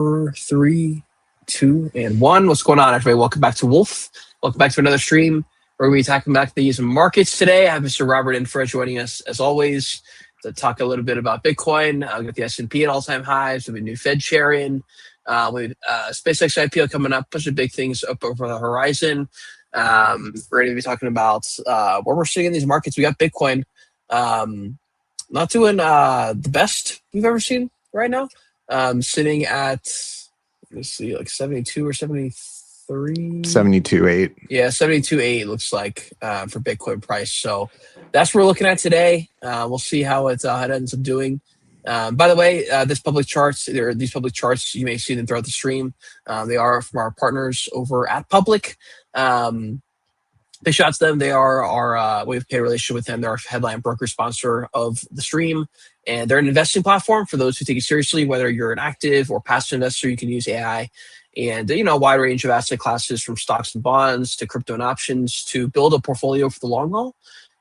Three, two, and one. What's going on, everybody? Welcome back to Wolf. Welcome back to another stream. We're going to be talking about the markets today. I have Mr. Robert Infra joining us as always to talk a little bit about Bitcoin. We've got the S&P at all-time highs. We have a new Fed chair in. With SpaceX IPO coming up, a bunch of big things up over the horizon. We're going to be talking about where we're sitting in these markets. We got Bitcoin not doing the best we've ever seen right now. Sitting at, let's see, like 72 or 73? 72.8. Yeah, 72.8 looks like for Bitcoin price. So that's what we're looking at today. We'll see how it ends up doing. By the way, these public charts you may see them throughout the stream. They are from our partners over at Public. Big shots to them. They are our we have a paid relationship with them. They're our headline broker sponsor of the stream, and they're an investing platform for those who take it seriously. Whether you're an active or passive investor, you can use AI and a wide range of asset classes from stocks and bonds to crypto and options to build a portfolio for the long haul.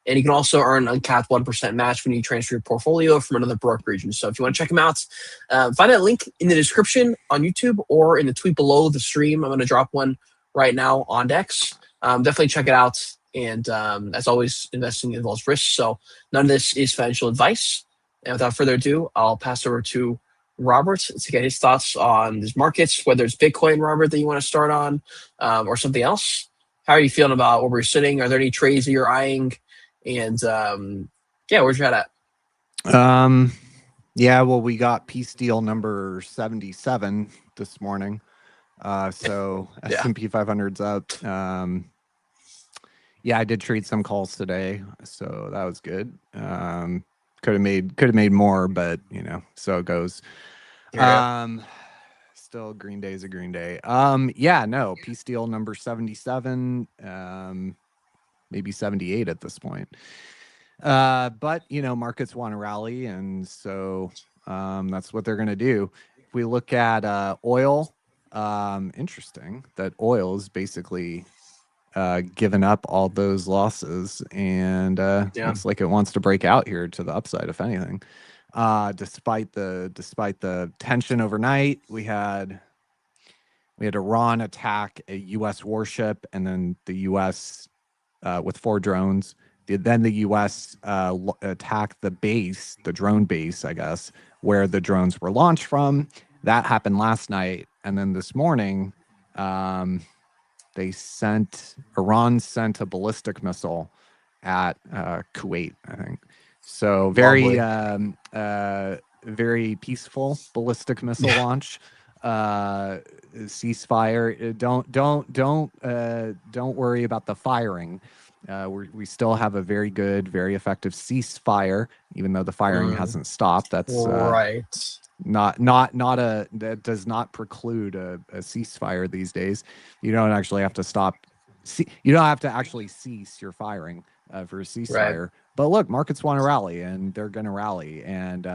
And you can also earn an uncapped 1% match when you transfer your portfolio from another brokerage. And so if you want to check them out, find that link in the description on YouTube or in the tweet below the stream. I'm going to drop one right now on Dex. Definitely check it out. And as always, investing involves risk. So none of this is financial advice. And without further ado, I'll pass over to Robert to get his thoughts on these markets, whether it's Bitcoin, Robert, that you want to start on or something else. How are you feeling about where we're sitting? Are there any trades that you're eyeing? And where's your head at? Yeah, well, we got peace deal number 77 this morning. So S&P 500's up. I did trade some calls today, so that was good. Could have made more, but so it goes. Still Green Day's a Green Day. Peace deal number 77, maybe 78 at this point. But markets want to rally, and so that's what they're going to do. If we look at oil, interesting that oil is basically given up all those losses, and looks like it wants to break out here to the upside, if anything. Despite the tension overnight, we had Iran attack a U.S. warship, and then the U.S. With 4 drones. Then the U.S. Attacked the drone base, I guess, where the drones were launched from. That happened last night, and then this morning, Iran sent a ballistic missile at Kuwait, I think. So very peaceful ballistic missile launch. Ceasefire. Don't worry about the firing. We still have a very good, very effective ceasefire, even though the firing hasn't stopped. That's right. That does not preclude a ceasefire these days. You don't actually have to stop. You don't have to actually cease your firing for a ceasefire. Right. But look, markets want to rally, and they're going to rally. And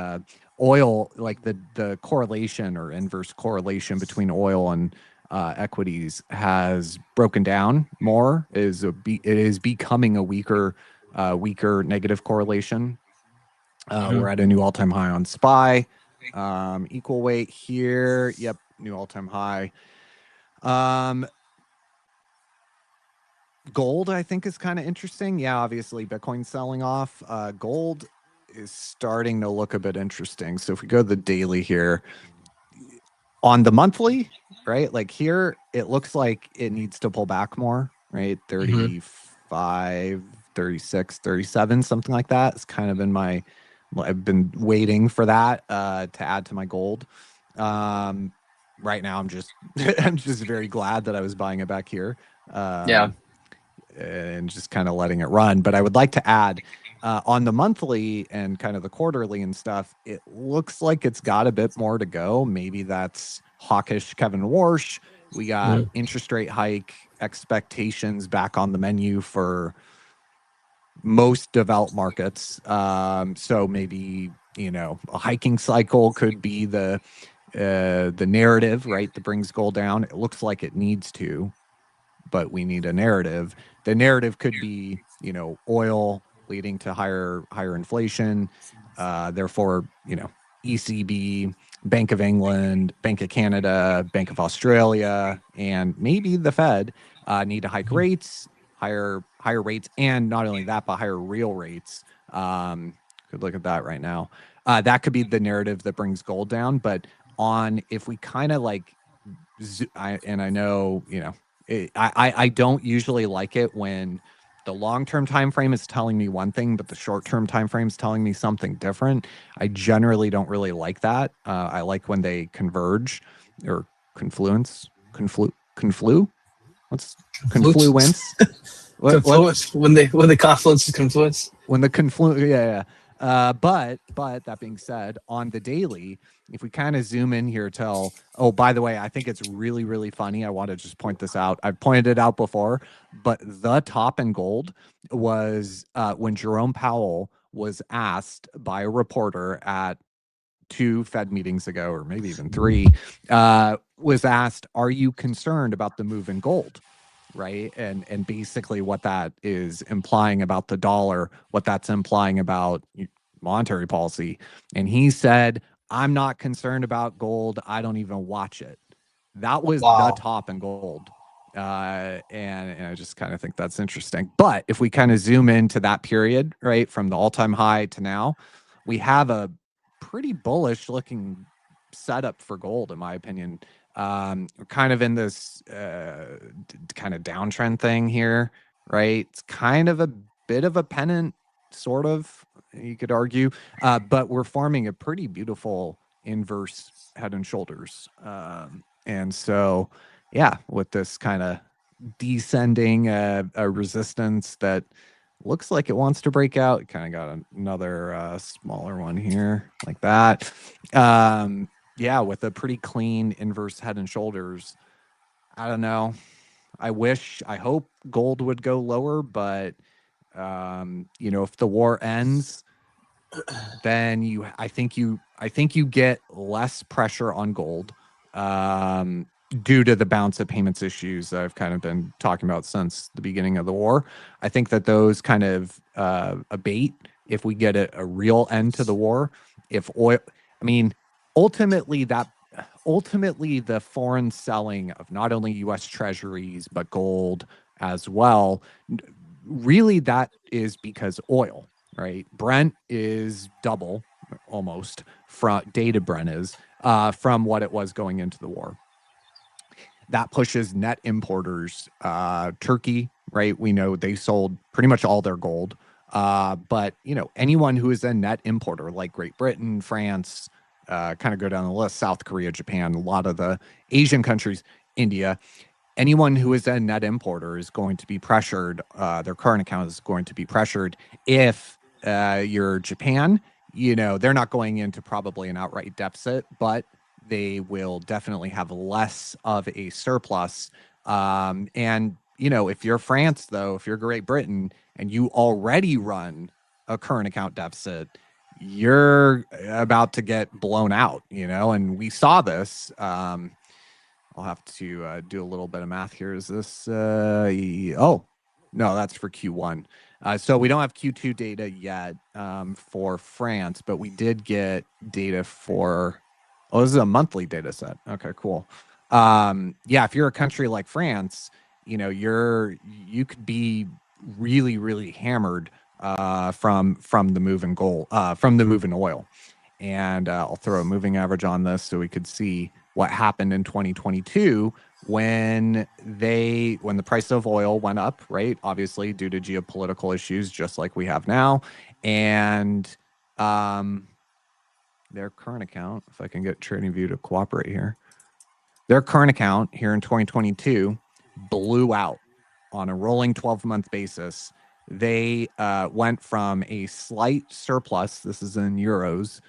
oil, like the correlation or inverse correlation between oil and equities has broken down more. It is becoming a weaker negative correlation. We're at a new all-time high on SPY. Equal weight here. Yep, new all-time high. Gold, I think, is kind of interesting. Yeah, obviously Bitcoin's selling off. Gold is starting to look a bit interesting. So if we go to the daily here, on the monthly, right? Like here, it looks like it needs to pull back more, right? 35, 36, 37, something like that. It's kind of I've been waiting for that to add to my gold. Right now, I'm just very glad that I was buying it back here. And just kind of letting it run. But I would like to add on the monthly and kind of the quarterly and stuff, it looks like it's got a bit more to go. Maybe that's hawkish Kevin Warsh. We got interest rate hike expectations back on the menu for most developed markets. So maybe, a hiking cycle could be the narrative, right, that brings gold down. It looks like it needs to, but we need a narrative. The narrative could be, oil leading to higher inflation. Therefore, ECB Bank of England, Bank of Canada, Bank of Australia, and maybe the Fed need to hike rates, higher rates, and not only that, but higher real rates. Could look at that right now. That could be the narrative that brings gold down. But if we kind of like, I know, I don't usually like it when the long-term time frame is telling me one thing, but the short-term time frame is telling me something different. I generally don't really like that. I like when they converge or conflu. What's confluence? Confluence when the confluence is confluence. When the confluence, yeah. But that being said, on the daily, if we kind of zoom in here oh, by the way, I think it's really, really funny. I want to just point this out. I've pointed it out before, but the top in gold was when Jerome Powell was asked by a reporter at 2 Fed meetings ago, or maybe even 3, was asked, "Are you concerned about the move in gold?" Right. And basically what that is implying about the dollar, what that's implying about monetary policy. And he said, "I'm not concerned about gold. I don't even watch it." That was the top in gold. And I just kind of think that's interesting. But if we kind of zoom into that period, right, from the all-time high to now, we have a pretty bullish looking setup for gold, in my opinion. We're kind of in this kind of downtrend thing here, right? It's kind of a bit of a pennant, sort of, you could argue, but we're forming a pretty beautiful inverse head and shoulders. And so, yeah, with this kind of descending a resistance that looks like it wants to break out, kind of got another smaller one here like that. Yeah, with a pretty clean inverse head and shoulders. I don't know. I hope gold would go lower, but if the war ends, then I think you get less pressure on gold due to the balance of payments issues that I've kind of been talking about since the beginning of the war. I think that those kind of abate if we get a real end to the war. If oil, I mean, ultimately the foreign selling of not only U.S. treasuries but gold as well, really that is because oil, right? Brent is double almost from dated Brent is from what it was going into the war. That pushes net importers, Turkey, right? We know they sold pretty much all their gold. But anyone who is a net importer like Great Britain, France, kind of go down the list, South Korea, Japan, a lot of the Asian countries, India, anyone who is a net importer is going to be pressured. Their current account is going to be pressured. If you're Japan, they're not going into probably an outright deficit, but they will definitely have less of a surplus. And if you're France, though, if you're Great Britain and you already run a current account deficit, you're about to get blown out, and we saw this. I'll have to do a little bit of math here. Is this? Oh, no, that's for Q1. So we don't have Q2 data yet for France, but we did get data for. Oh, this is a monthly data set. Okay, cool. Yeah, if you're a country like France, you could be really, really hammered from the move in gold, from the move in oil. And I'll throw a moving average on this so we could see what happened in 2022 when the price of oil went up, right? Obviously due to geopolitical issues, just like we have now. And their current account, if I can get TradingView to cooperate here, their current account here in 2022 blew out on a rolling 12-month basis. They went from a slight surplus, this is in euros,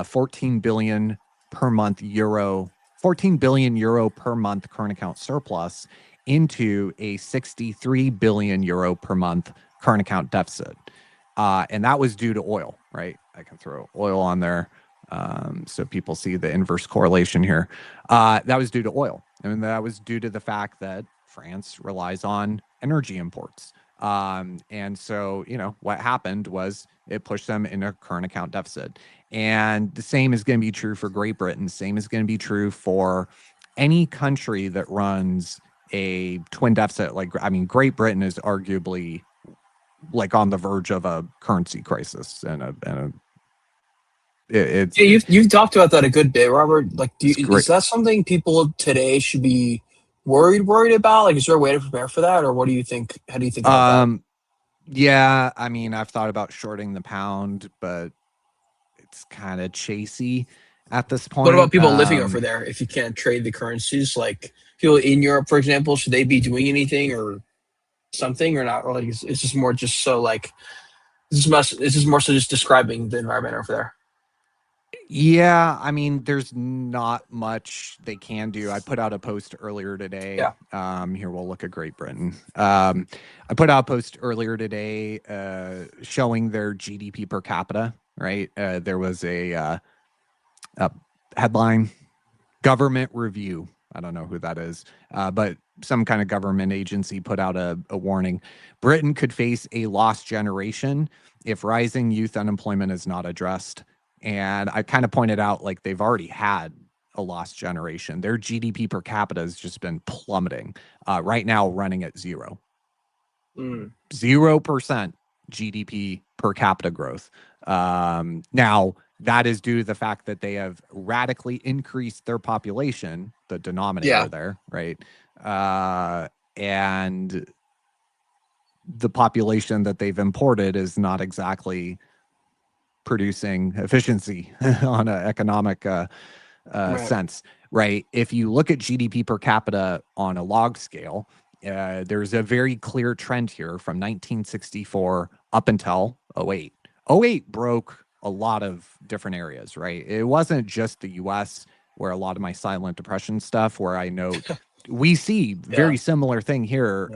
14 billion per month euro, 14 billion euro per month current account surplus into a 63 billion euro per month current account deficit. And that was due to oil, right? I can throw oil on there so people see the inverse correlation here. That was due to oil. And that was due to the fact that France relies on energy imports. And so, what happened was it pushed them in a current account deficit. And the same is going to be true for Great Britain. Same is going to be true for any country that runs a twin deficit. Like, I mean, Great Britain is arguably like on the verge of a currency crisis it's Yeah, you've talked about that a good bit, Robert. Like, great. is that something people today should be worried about? Like, is there a way to prepare for that, or what do you think? How do you think about that? Yeah, I mean, I've thought about shorting the pound, but it's kind of chasey at this What about point. people living over there? If you can't trade the currencies, like people in Europe, for example, should they be doing anything or something or not? Or like, it's just more just so like this is more so just describing the environment over there. Yeah, I mean, there's not much they can do. I put out a post earlier today. Yeah. Here we'll look at Great Britain. I put out a post earlier today showing their GDP per capita. Right, there was a headline: government review. I don't know who that is, but some kind of government agency put out a warning. Britain could face a lost generation if rising youth unemployment is not addressed. And I kind of pointed out, like, they've already had a lost generation. Their GDP per capita has just been plummeting. Right now, running at 0%. 0% GDP per capita growth. Now, that is due to the fact that they have radically increased their population, the denominator there, right? And the population that they've imported is not exactly producing efficiency on an economic sense, right? If you look at GDP per capita on a log scale, there's a very clear trend here from 1964 up until 08. 08 broke a lot of different areas, right? It wasn't just the US where a lot of my silent depression stuff, where I note we see very similar thing here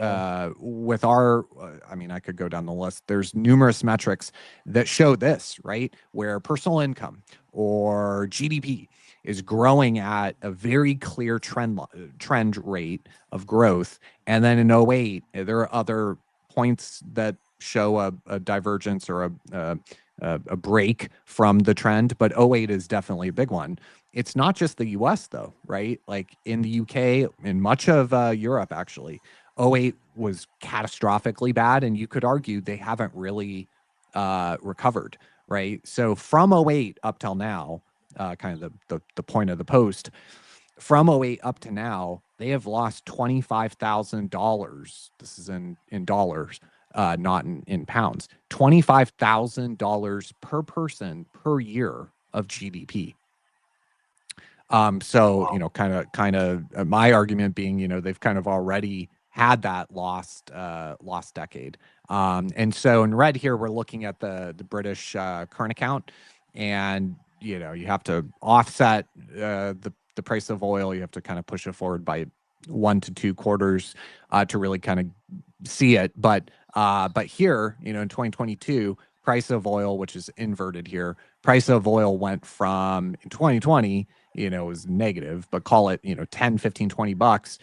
with our, I mean, I could go down the list. There's numerous metrics that show this, right? Where personal income or GDP is growing at a very clear trend rate of growth. And then in 08, there are other points that show a divergence or a break from the trend, but 08 is definitely a big one. It's not just the US though, right? Like in the UK, in much of Europe, actually, 08 was catastrophically bad. And you could argue they haven't really recovered, right? So from 08 up till now, kind of the point of the post, from 08 up to now, they have lost $25,000. This is in dollars, not in pounds. $25,000 per person per year of GDP. So, you know, kind of my argument being, you know, they've kind of already had that lost decade. And so in red here, we're looking at the British current account, and, you know, you have to offset the price of oil. You have to kind of push it forward by 1 to 2 quarters to really kind of see it. But here, you know, in 2022, price of oil, which is inverted here, price of oil went from, in 2020, you know, it was negative, but call it, you know, 10, 15, 20 bucks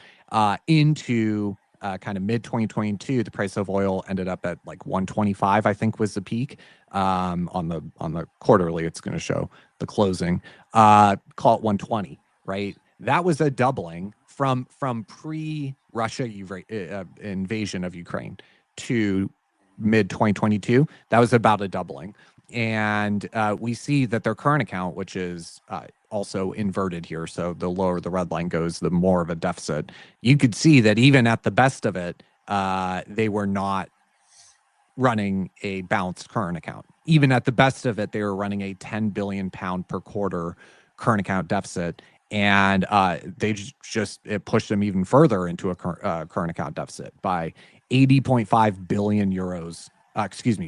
into kind of mid 2022. The price of oil ended up at like 125, I think was the peak. On the quarterly, it's going to show the closing, call it 120, right? That was a doubling from pre-Russia invasion of Ukraine to mid 2022. That was about a doubling. And we see that their current account, which is also inverted here, so the lower the red line goes, the more of a deficit. You could see that even at the best of it, they were not running a balanced current account. Even at the best of it, they were running a 10 billion pound per quarter current account deficit. And they just it pushed them even further into a current account deficit by 80.5 billion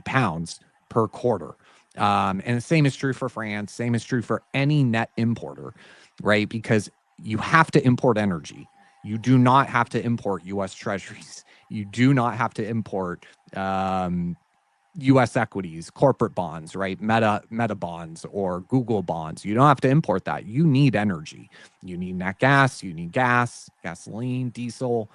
pounds per quarter. And the same is true for France. Same is true for any net importer, right? Because you have to import energy. You do not have to import U.S. treasuries. You do not have to import U.S. equities, corporate bonds, right? Meta bonds or Google bonds. You don't have to import that. You need energy. You need nat gas. You need gas, gasoline, diesel,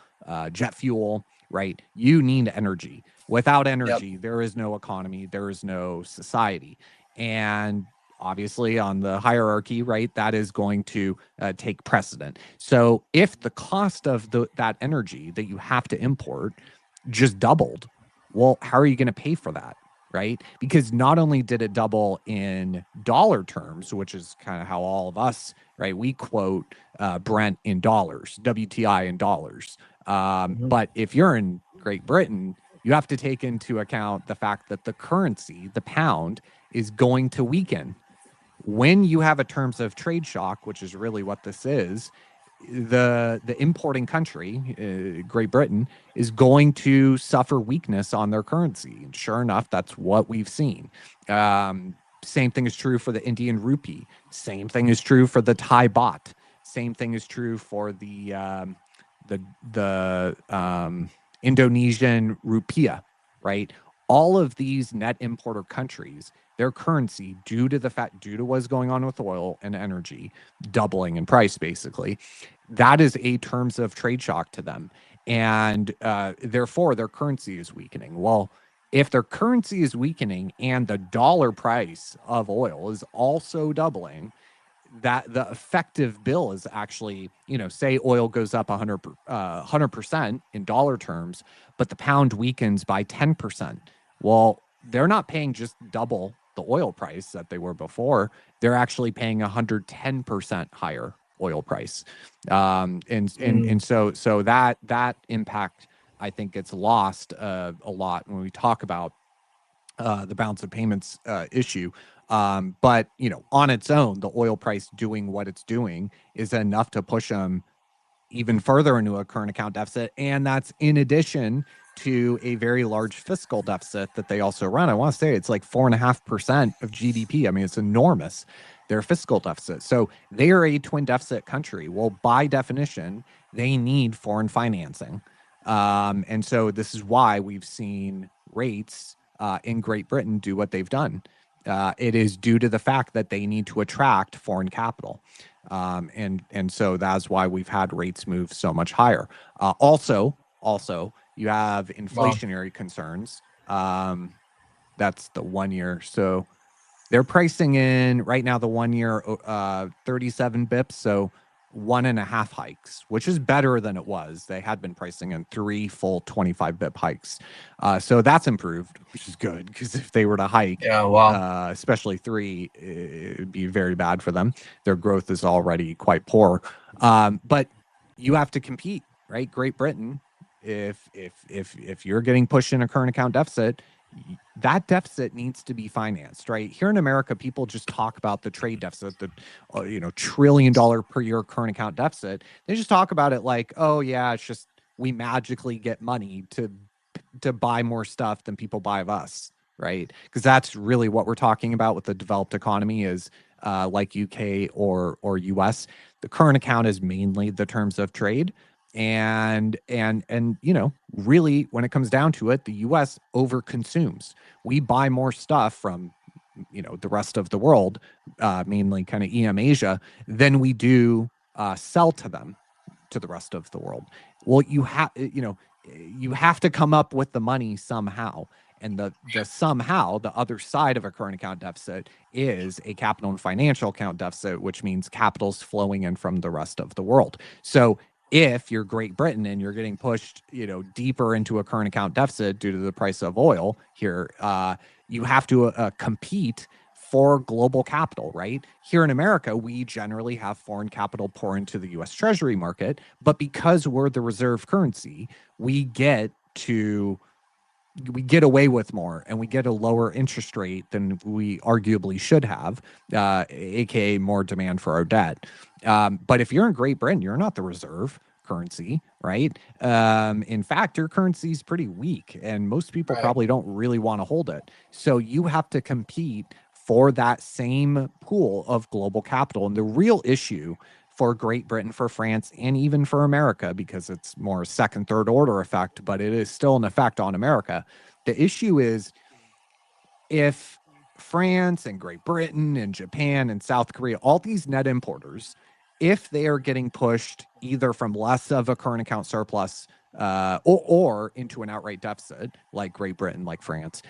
jet fuel, right? You need energy. Without energy, there is no economy. There is no society. And obviously on the hierarchy, right, that is going to take precedent. So if the cost of that energy that you have to import just doubled, well, how are you going to pay for that? Right? Because not only did it double in dollar terms, which is kind of how all of us, right, we quote Brent in dollars, WTI in dollars. But if you're in Great Britain, you have to take into account the fact that the currency, the pound, is going to weaken. When you have a terms of trade shock, which is really what this is, the importing country, Great Britain, is going to suffer weakness on their currency. And sure enough, that's what we've seen. Same thing is true for the Indian rupee. Same thing is true for the Thai baht. Same thing is true for the Indonesian rupiah, right? All of these net importer countries, their currency, due to what's going on with oil and energy, doubling in price, basically, that is a terms of trade shock to them. And therefore, their currency is weakening. Well, if their currency is weakening and the dollar price of oil is also doubling, that the effective bill is actually, say oil goes up 100% in dollar terms, but the pound weakens by 10%. Well, they're not paying just double the oil price that they were before. They're actually paying 110% higher oil price. And so that impact, I think, gets lost a lot when we talk about the balance of payments issue. But on its own, the oil price doing what it's doing is enough to push them even further into a current account deficit. And that's in addition to a very large fiscal deficit that they also run. I want to say it's like 4.5% of GDP. I mean, it's enormous, their fiscal deficit. So they are a twin deficit country. Well, by definition, they need foreign financing. And so this is why we've seen rates in Great Britain do what they've done. It is due to the fact that they need to attract foreign capital. And so that's why we've had rates move so much higher. Also, you have inflationary concerns. That's the 1 year. So they're pricing in right now the 1 year 37 bips. So 1.5 hikes, which is better than it was. They had been pricing in 3 full 25 bip hikes. So that's improved, which is good, because if they were to hike, especially 3, it would be very bad for them. Their growth is already quite poor. But you have to compete, right? Great Britain, if you're getting pushed in a current account deficit, that deficit needs to be financed, right? Here in America, people just talk about the trade deficit, the $1 trillion per year current account deficit. They just talk about it like, oh yeah, it's just we magically get money to buy more stuff than people buy of us, right? Because that's really what we're talking about with the developed economy is like UK or US. The current account is mainly the terms of trade. And really, when it comes down to it, the U.S. overconsumes. We buy more stuff from, the rest of the world, mainly kind of EM Asia, than we do sell to them, to the rest of the world. Well, you have to come up with the money somehow. And the somehow, the other side of a current account deficit is a capital and financial account deficit, which means capital's flowing in from the rest of the world. So if you're Great Britain and you're getting pushed, deeper into a current account deficit due to the price of oil here, you have to compete for global capital, right? Here in America, we generally have foreign capital pour into the U.S. Treasury market, but because we're the reserve currency, we get away with more, and we get a lower interest rate than we arguably should have, aka more demand for our debt. But if you're in Great Britain, you're not the reserve currency, right? In fact, your currency is pretty weak, and most people probably don't really want to hold it. So you have to compete for that same pool of global capital. And the real issue for Great Britain, for France, and even for America, because it's more second, third order effect, but it is still an effect on America. The issue is if France and Great Britain and Japan and South Korea, all these net importers, if they are getting pushed either from less of a current account surplus or into an outright deficit, like Great Britain, like France,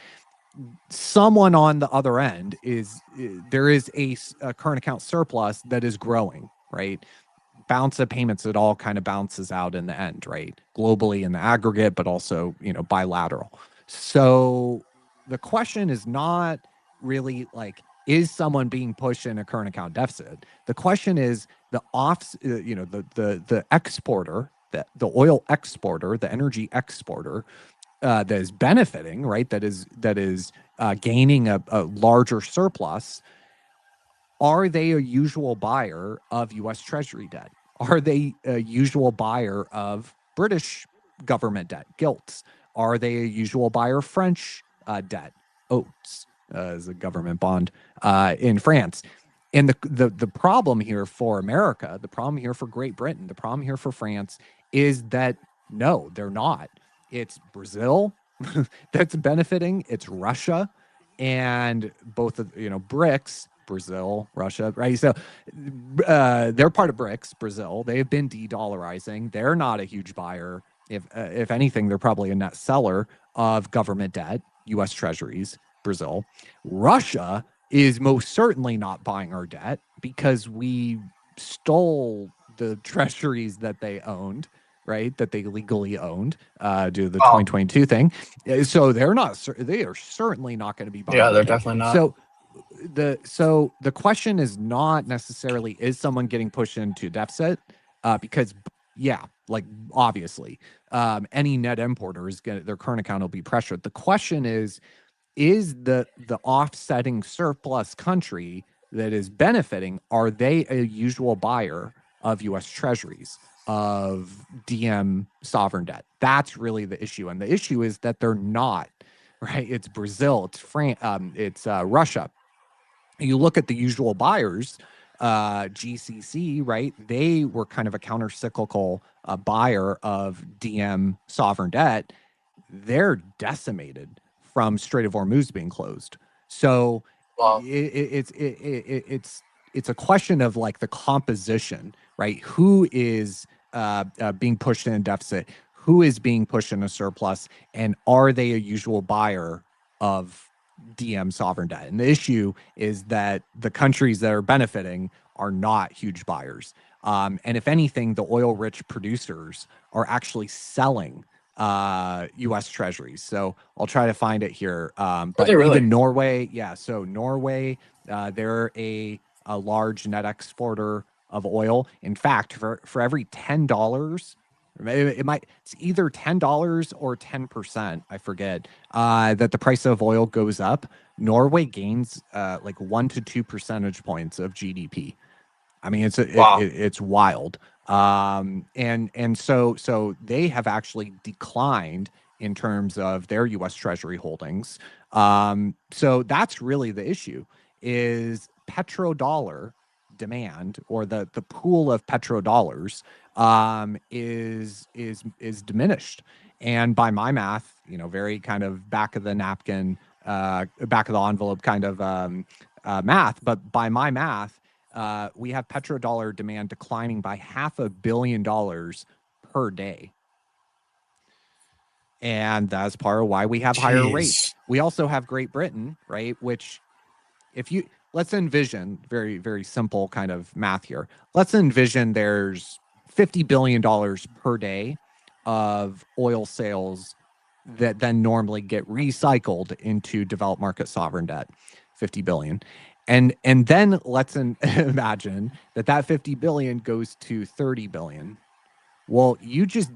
someone on the other end there is a current account surplus that is growing, right? Balance of payments, it all kind of balances out in the end, right? Globally in the aggregate, but also, bilateral. So the question is not really like, is someone being pushed in a current account deficit? The question is the the exporter, the oil exporter, the energy exporter, that is benefiting, right? That is gaining a larger surplus. Are they a usual buyer of U.S. Treasury debt? Are they a usual buyer of British government debt, gilts? Are they a usual buyer of French debt, oats, as a government bond in France? And the problem here for America, the problem here for Great Britain, the problem here for France is that no, they're not. It's Brazil that's benefiting. It's Russia, and both of BRICS, Brazil, Russia, right? So they're part of BRICS, Brazil. They've been de-dollarizing. They're not a huge buyer. If anything, they're probably a net seller of government debt, U.S. Treasuries, Brazil. Russia is most certainly not buying our debt because we stole the treasuries that they owned, right? That they legally owned due to the 2022 thing. So they are certainly not going to be buying. Yeah, they're definitely not. So the question is not necessarily, is someone getting pushed into deficit? Because like obviously, any net importer is their current account will be pressured. The question is the offsetting surplus country that is benefiting, are they a usual buyer of U.S. Treasuries, of DM sovereign debt? That's really the issue. And the issue is that they're not, right? It's Brazil, it's France, it's Russia. You look at the usual buyers, GCC, right? They were kind of a counter-cyclical buyer of DM sovereign debt. They're decimated from Strait of Hormuz being closed. So it's a question of like the composition, right? Who is being pushed in a deficit? Who is being pushed in a surplus? And are they a usual buyer of DM sovereign debt? And the issue is that the countries that are benefiting are not huge buyers. And if anything, the oil-rich producers are actually selling U.S. Treasuries. So I'll try to find it here. But even Norway, so Norway, they're a large net exporter of oil. In fact, for every $10, it's either $10 or 10%, I forget, that the price of oil goes up, Norway gains like 1 to 2 percentage points of GDP. I mean, it's wild. And so they have actually declined in terms of their U.S. Treasury holdings. So that's really the issue, is petrodollar demand, or the pool of petrodollars is diminished. And by my math, very kind of back of the napkin, back of the envelope kind of math, but by my math, we have petrodollar demand declining by $500 million per day. And that's part of why we have higher rates. We also have Great Britain, right? Which, let's envision, very, very simple kind of math here. Let's envision there's $50 billion per day of oil sales that then normally get recycled into developed market sovereign debt, 50 billion. And then let's imagine that 50 billion goes to 30 billion. Well, you just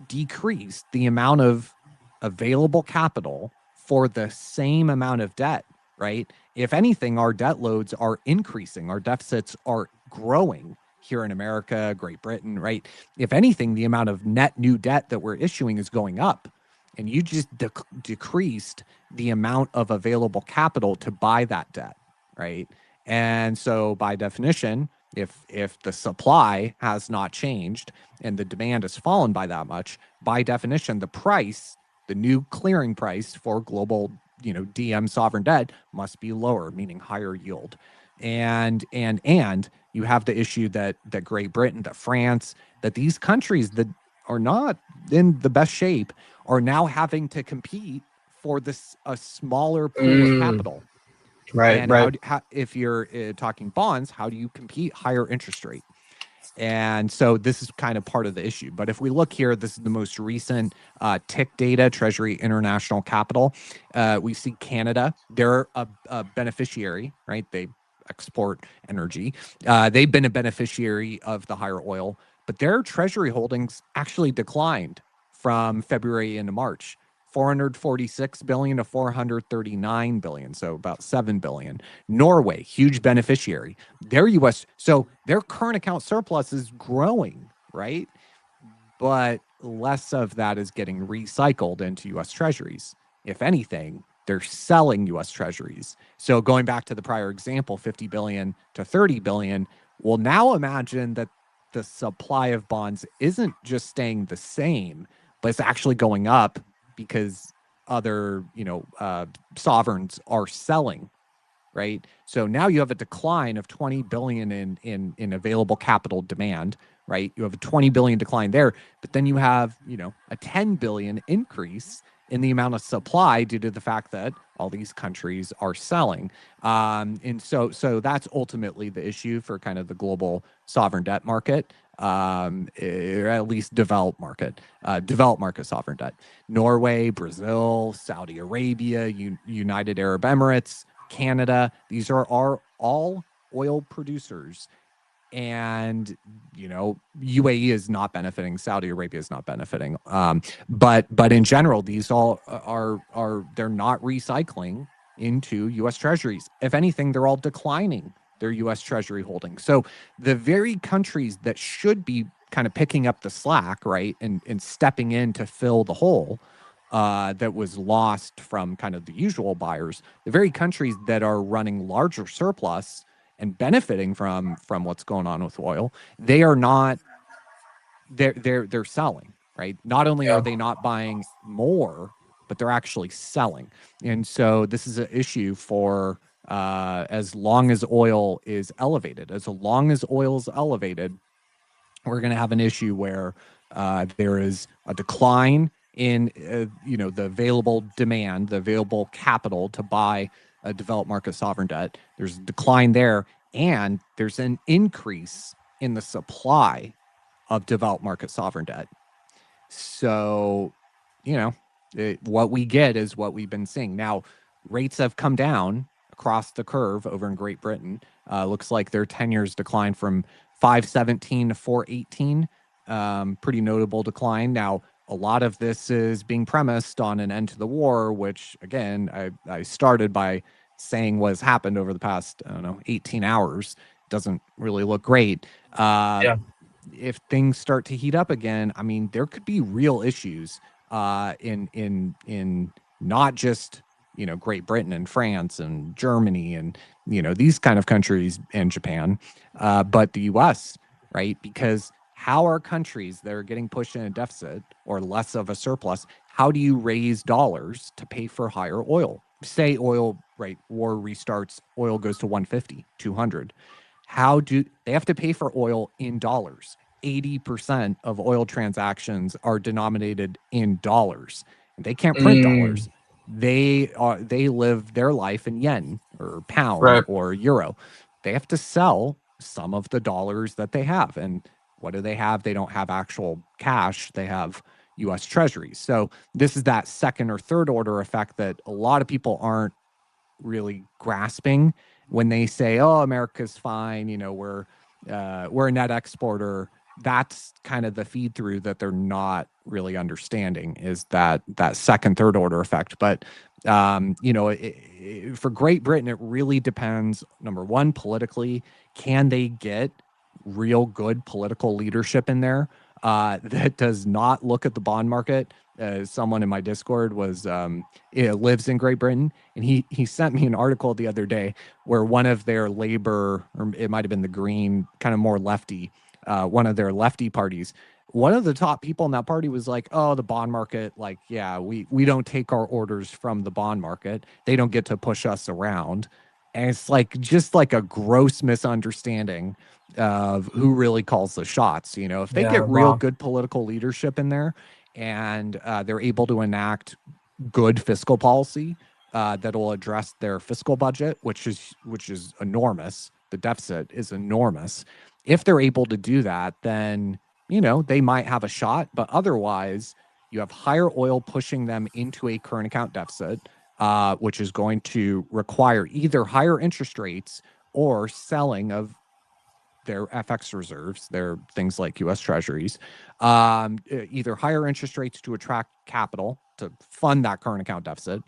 decrease the amount of available capital for the same amount of debt, right? If anything, our debt loads are increasing. Our deficits are growing here in America, Great Britain, right? If anything, the amount of net new debt that we're issuing is going up. And you just decreased the amount of available capital to buy that debt, right? And so by definition, if the supply has not changed and the demand has fallen by that much, by definition, the price, the new clearing price for global, DM sovereign debt must be lower, meaning higher yield. And you have the issue that Great Britain, that France, that these countries that are not in the best shape are now having to compete for this a smaller pool of Mm, capital. right, And right. how if you're talking bonds, how do you compete higher interest rate? And so this is kind of part of the issue. But if we look here, this is the most recent TIC data, Treasury International Capital. We see Canada, they're a beneficiary, right? They export energy. They've been a beneficiary of the higher oil, but their Treasury holdings actually declined from February into March. 446 billion to 439 billion, so about 7 billion. Norway, huge beneficiary. Their US, so their current account surplus is growing, right? But less of that is getting recycled into US treasuries. If anything, they're selling US treasuries. So going back to the prior example, 50 billion to 30 billion, well, now imagine that the supply of bonds isn't just staying the same, but it's actually going up because other, sovereigns are selling, right? So now you have a decline of 20 billion in available capital demand, right? You have a 20 billion decline there, but then you have, a 10 billion increase in the amount of supply due to the fact that all these countries are selling. And so that's ultimately the issue for kind of the global sovereign debt market, or at least developed market sovereign debt. Norway, Brazil, Saudi Arabia, United Arab Emirates, Canada, these are all oil producers. And UAE is not benefiting, Saudi Arabia is not benefiting, but in general these all are they're not recycling into US treasuries. If anything, they're all declining their US treasury holdings. So the very countries that should be kind of picking up the slack, right, and stepping in to fill the hole that was lost from kind of the usual buyers, the very countries that are running larger surplus and benefiting from what's going on with oil, they are not, they're selling, right? Not only are Yeah. they not buying more, but they're actually selling. And so this is an issue for as long as oil is elevated. As long as oil is elevated, we're going to have an issue where there is a decline in the available demand, the available capital to buy a developed market sovereign debt. There's a decline there, and there's an increase in the supply of developed market sovereign debt. So, what we get is what we've been seeing. Now, rates have come down across the curve over in Great Britain. Looks like their 10 years declined from 517 to 418. Pretty notable decline. Now, a lot of this is being premised on an end to the war, which, again, I started by saying what has happened over the past, 18 hours. Doesn't really look great. Yeah. If things start to heat up again, I mean, there could be real issues in not just Great Britain and France and Germany and these kind of countries and Japan, but the U.S., right? Because how are countries that are getting pushed in a deficit or less of a surplus? How do you raise dollars to pay for higher oil? Say oil, right? War restarts, oil goes to 150, 200. How do they have to pay for oil in dollars? 80% of oil transactions are denominated in dollars. They can't print Mm, dollars. They live their life in yen or pound right. or euro. They have to sell some of the dollars that they have. And what do they have? They don't have actual cash. They have US treasuries. So this is that second or third order effect that a lot of people aren't really grasping when they say, "Oh, America's fine. We're a net exporter." That's kind of the feed through that they're not really understanding, is that second, third order effect. But for Great Britain, it really depends. Number one, politically, can they get real good political leadership in there that does not look at the bond market? Someone in my Discord lives in Great Britain, and he sent me an article the other day where one of their Labor, or it might have been the Green, kind of more lefty, one of their lefty parties, one of the top people in that party was like, "Oh, the bond market, like, yeah, we don't take our orders from the bond market. They don't get to push us around." And it's like just like a gross misunderstanding of who really calls the shots. If they Yeah. get real Wow. good political leadership in there, and they're able to enact good fiscal policy that'll address their fiscal budget, which is enormous. The deficit is enormous. If they're able to do that, then they might have a shot. But otherwise, you have higher oil pushing them into a current account deficit, which is going to require either higher interest rates or selling of their FX reserves, their things like U.S. Treasuries, either higher interest rates to attract capital to fund that current account deficit,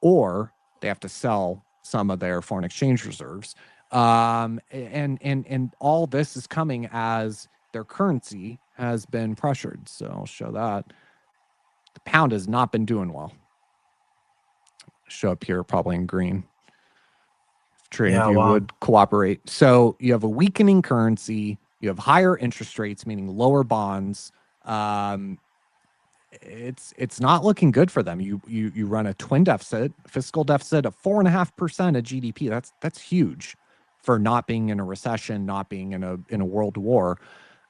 or they have to sell some of their foreign exchange reserves. And all this is coming as their currency has been pressured. So I'll show that. The pound has not been doing well. Show up here probably in green. TradingView would cooperate. So you have a weakening currency, you have higher interest rates, meaning lower bonds. It's not looking good for them. You run a twin deficit, fiscal deficit of 4.5% of GDP. That's huge for not being in a recession, not being in a world war.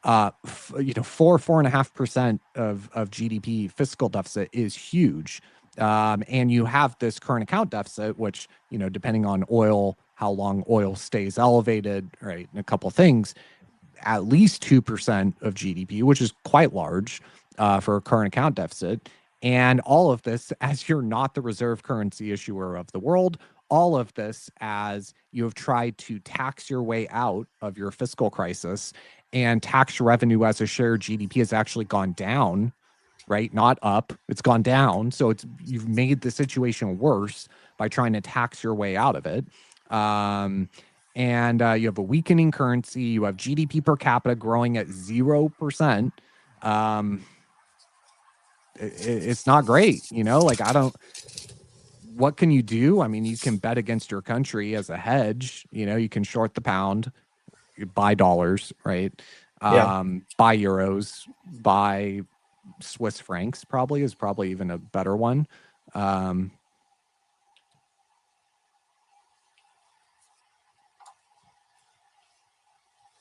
4.5% of GDP fiscal deficit is huge. And you have this current account deficit, which, depending on oil, how long oil stays elevated, right, and a couple of things, at least 2% of GDP, which is quite large for a current account deficit. And all of this as you're not the reserve currency issuer of the world, all of this as you have tried to tax your way out of your fiscal crisis, and tax revenue as a share of GDP has actually gone down, right? Not up, it's gone down. So you've made the situation worse by trying to tax your way out of it. And you have a weakening currency, you have GDP per capita growing at 0%. It's not great, what can you do? I mean, you can bet against your country as a hedge, you can short the pound, you buy dollars, right? Buy euros, buy Swiss francs is probably even a better one.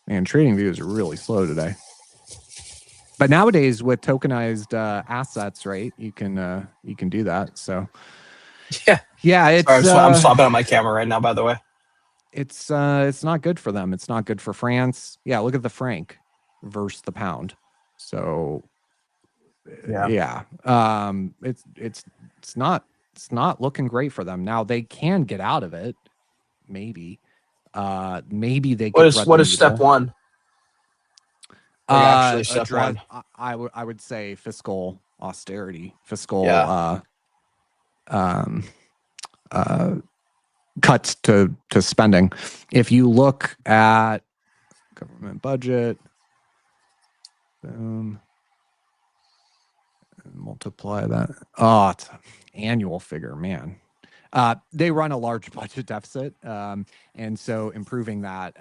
Man, TradingView is really slow today. But nowadays with tokenized assets, right, you can do that. So yeah, it's I'm swapping out my camera right now, by the way. It's not good for them. It's not good for France. Yeah, look at the franc versus the pound. So yeah. It's not looking great for them. Now they can get out of it. Maybe they what is step one? Actually, step one. I would say fiscal austerity, cuts to spending. If you look at government budget, boom, multiply that. Oh, it's an annual figure, man. They run a large budget deficit, and so improving that,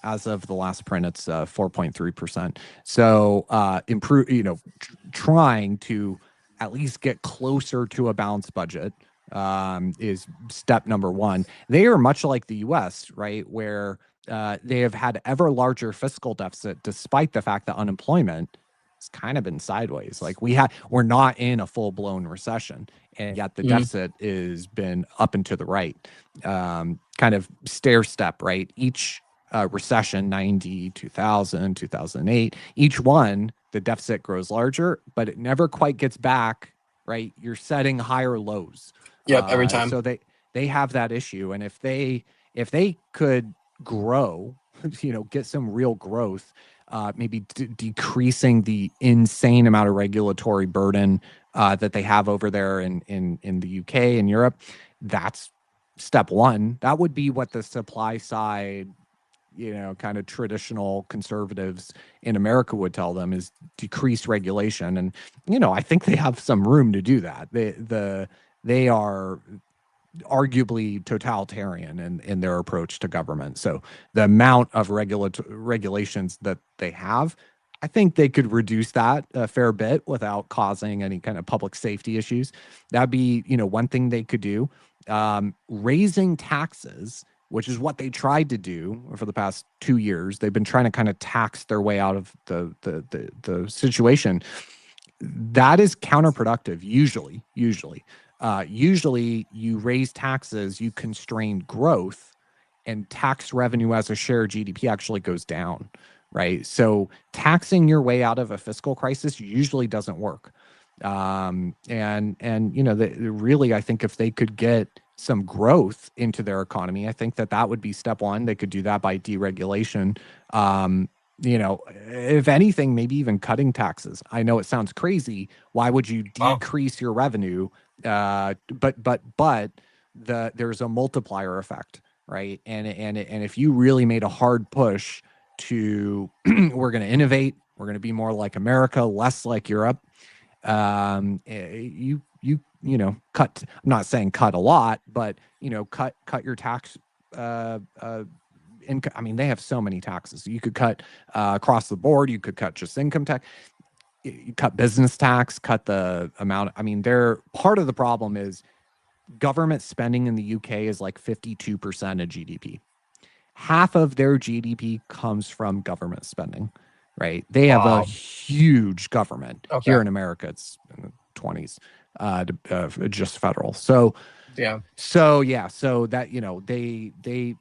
as of the last print, it's 4.3%. So improve, trying to at least get closer to a balanced budget is step number one. They are much like the U.S., right, where they have had ever larger fiscal deficit, despite the fact that unemployment has kind of been sideways. Like we're not in a full blown recession, and yet the deficit has been up and to the right, kind of stair step, right? Each recession, 90, 2000, 2008, each one, the deficit grows larger, but it never quite gets back, right? You're setting higher lows. Yep, every time. So they have that issue, and if they could grow, get some real growth, maybe decreasing the insane amount of regulatory burden that they have over there in the UK and Europe, that's step one. That would be what the supply side, kind of traditional conservatives in America would tell them, is decrease regulation. And, I think they have some room to do that. They are arguably totalitarian in their approach to government. So the amount of regulations that they have, I think they could reduce that a fair bit without causing any kind of public safety issues. That'd be, one thing they could do. Raising taxes, which is what they tried to do for the past 2 years. They've been trying to kind of tax their way out of the situation. that is counterproductive. Usually you raise taxes, you constrain growth, and tax revenue as a share of GDP actually goes down, right? So taxing your way out of a fiscal crisis usually doesn't work. And really, I think if they could get some growth into their economy, I think that would be step one. They could do that by deregulation. If anything, maybe even cutting taxes. I know it sounds crazy. Why would you decrease your revenue? But there's a multiplier effect, right? And if you really made a hard push to, we're going to innovate, we're going to be more like America, less like Europe. You cut. I'm not saying cut a lot, but cut your tax. I mean, they have so many taxes. You could cut across the board. You could cut just income tax. You cut business tax. Cut the amount. I mean, part of the problem is government spending in the UK is like 52% of GDP. Half of their GDP comes from government spending, right? They have a huge government. Okay. Here in America. It's in the 20s, just federal. So that,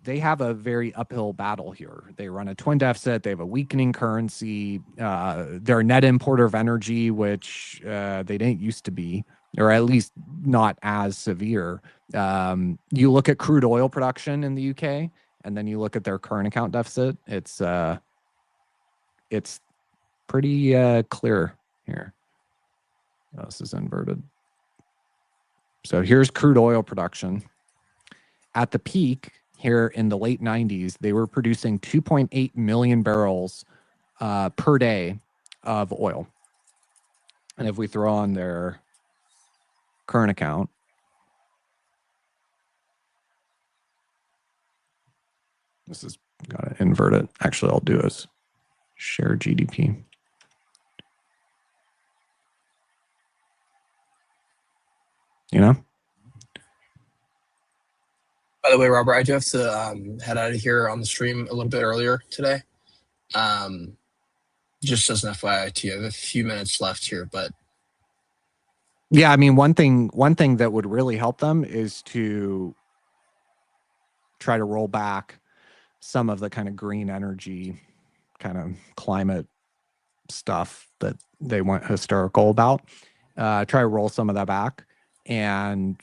they have a very uphill battle here. They run a twin deficit. They have a weakening currency. They're a net importer of energy, which they didn't used to be, or at least not as severe. You look at crude oil production in the UK, and then you look at their current account deficit. It's pretty clear here. Oh, this is inverted. So here's crude oil production. At the peak here in the late 90s, they were producing 2.8 million barrels per day of oil. And if we throw on their current account, this is got to invert it. Actually, I'll do is share GDP. By the way, Robert, I do have to head out of here on the stream a little bit earlier today. Just as an FYI to you, I have a few minutes left here, but yeah, I mean, one thing that would really help them is to try to roll back some of the kind of green energy, kind of climate stuff that they went hysterical about. Try to roll some of that back. And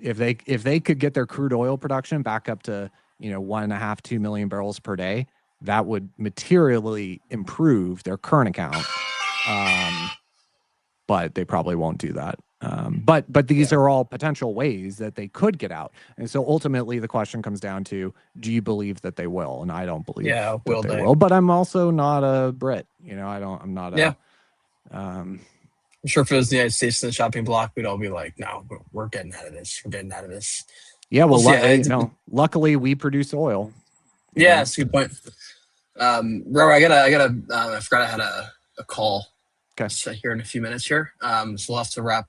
if they could get their crude oil production back up to 1.5 2 million barrels per day, that would materially improve their current account. But they probably won't do that. But these are all potential ways that they could get out. And so ultimately the question comes down to, do you believe that they will? And I don't believe that they will. But I'm also not a Brit. I'm not a I'm sure if it was the United States in the shopping block, we'd all be like, no, we're getting out of this. We're getting out of this. Yeah, well, luckily we produce oil. Yeah, that's a good point. Robert, I forgot I had a call here in a few minutes here. So we'll have to wrap.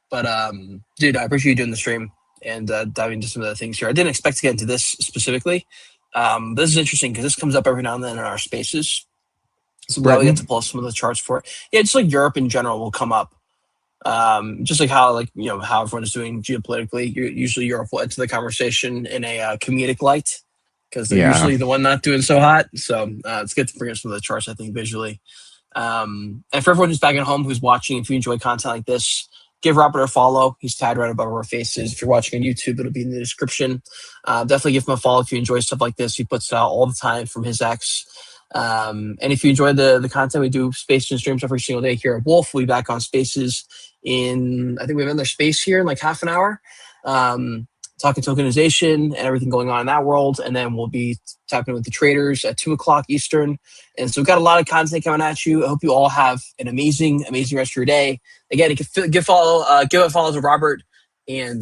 But dude, I appreciate you doing the stream and diving into some of the things here. I didn't expect to get into this specifically. This is interesting because this comes up every now and then in our spaces. So we'll get to pull some of the charts for it. Yeah, just like Europe in general will come up. Just like how how everyone's doing geopolitically. Usually Europe will enter the conversation in a comedic light because they're usually the one not doing so hot. So it's good to bring up some of the charts, I think, visually. And for everyone who's back at home who's watching, if you enjoy content like this, give Robert a follow. He's tagged right above our faces. If you're watching on YouTube, it'll be in the description. Definitely give him a follow if you enjoy stuff like this. He puts it out all the time from his ex. And if you enjoy the content, we do Spaces and streams every single day here at Wolf. We'll be back on Spaces I think we have another space here in like half an hour, talking tokenization and everything going on in that world. And then we'll be talking with the traders at 2:00 Eastern. And so we've got a lot of content coming at you. I hope you all have an amazing rest of your day. Again, you can give a follow to Robert and